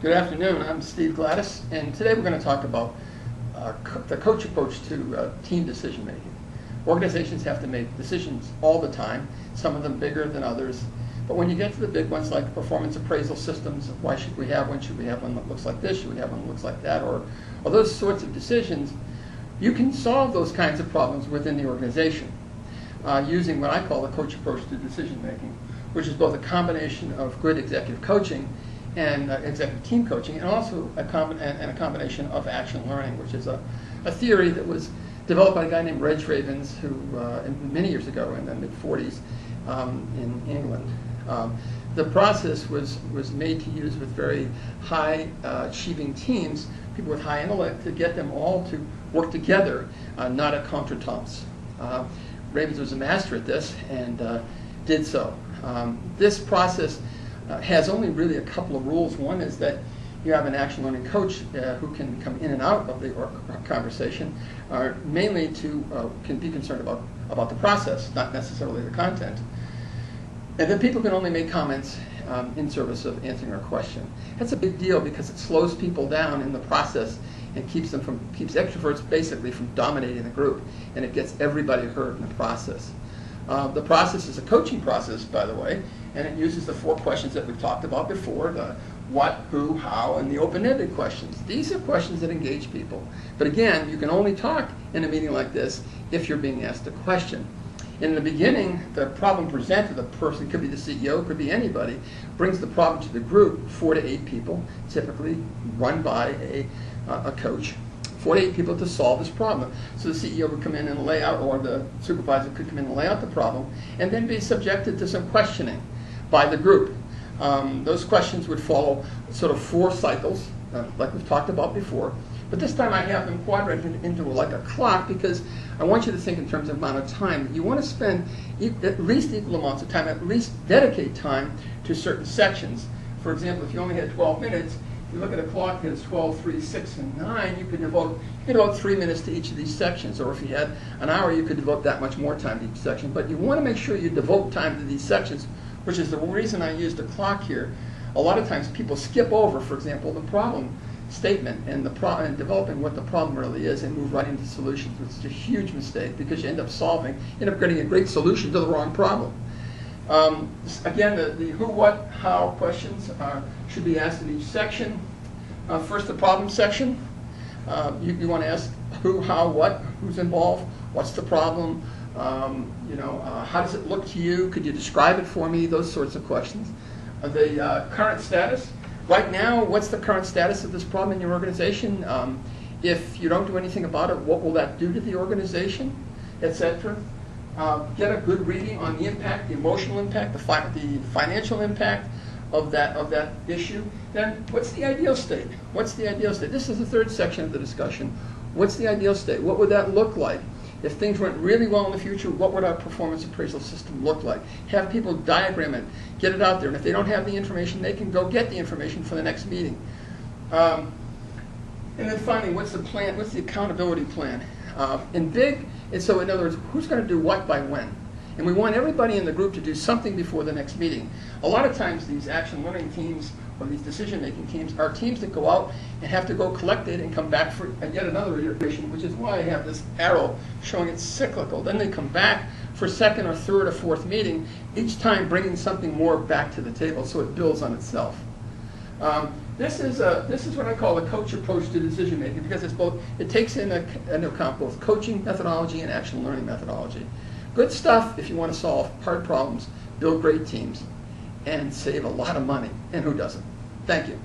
Good afternoon. I'm Steve Gladis, and today we're going to talk about the coach approach to team decision making. Organizations have to make decisions all the time, some of them bigger than others. But when you get to the big ones like performance appraisal systems, why should we have one? Should we have one that looks like this? Should we have one that looks like that? Or those sorts of decisions, you can solve those kinds of problems within the organization using what I call the coach approach to decision making, which is both a combination of good executive coaching and executive team coaching, and also a combination of action learning, which is a theory that was developed by a guy named Reg Ravens, who many years ago in the mid-40s in England. The process was made to use with very high achieving teams, people with high intellect, to get them all to work together, not at contretemps. Ravens was a master at this and did so. This process has only really a couple of rules. One is that you have an action learning coach who can come in and out of the conversation, mainly can be concerned about the process, not necessarily the content. And then people can only make comments in service of answering a question. That's a big deal because it slows people down in the process and keeps extroverts basically from dominating the group, and it gets everybody heard in the process. The process is a coaching process, by the way, and it uses the 4 questions that we've talked about before, the what, who, how, and the open-ended questions. These are questions that engage people. But again, you can only talk in a meeting like this if you're being asked a question. In the beginning, the problem presented, the person, could be the CEO, could be anybody, brings the problem to the group, 4 to 8 people, typically run by a coach. 4 to 8 people to solve this problem. So the CEO would come in and lay out, or the supervisor could come in and lay out the problem, and then be subjected to some questioning by the group. Those questions would follow sort of 4 cycles, like we've talked about before. But this time I have them quadrated into like a clock because I want you to think in terms of amount of time. You want to spend at least equal amounts of time, at least dedicate time to certain sections. For example, if you only had 12 minutes, if you look at a clock that's 12, 3, 6, and 9, you could devote 3 minutes to each of these sections. Or if you had an hour, you could devote that much more time to each section. But you want to make sure you devote time to these sections, which is the reason I used a clock here. A lot of times people skip over, for example, the problem statement and developing what the problem really is and move right into solutions, which is a huge mistake because you end up getting a great solution to the wrong problem. Again, the who, what, how questions should be asked in each section. First, the problem section. You want to ask who, how, what, who's involved, what's the problem, how does it look to you, could you describe it for me, those sorts of questions. The current status. Right now, what's the current status of this problem in your organization? If you don't do anything about it, what will that do to the organization, etc.? Get a good reading on the impact, the emotional impact, the financial impact of that issue. Then, what's the ideal state? What's the ideal state? This is the 3rd section of the discussion. What's the ideal state? What would that look like? If things went really well in the future, what would our performance appraisal system look like? Have people diagram it, get it out there, and if they don't have the information, they can go get the information for the next meeting. And then finally, what's the plan? What's the accountability plan? So in other words, who's going to do what by when? And we want everybody in the group to do something before the next meeting. A lot of times these action learning teams or these decision-making teams are teams that go out and have to go collect it and come back for yet another iteration, which is why I have this arrow showing it's cyclical. Then they come back for 2nd or 3rd or 4th meeting, each time bringing something more back to the table so it builds on itself. This is what I call a coach approach to decision-making because it takes into account both coaching methodology and action learning methodology. Good stuff if you want to solve hard problems, build great teams, and save a lot of money. And who doesn't? Thank you.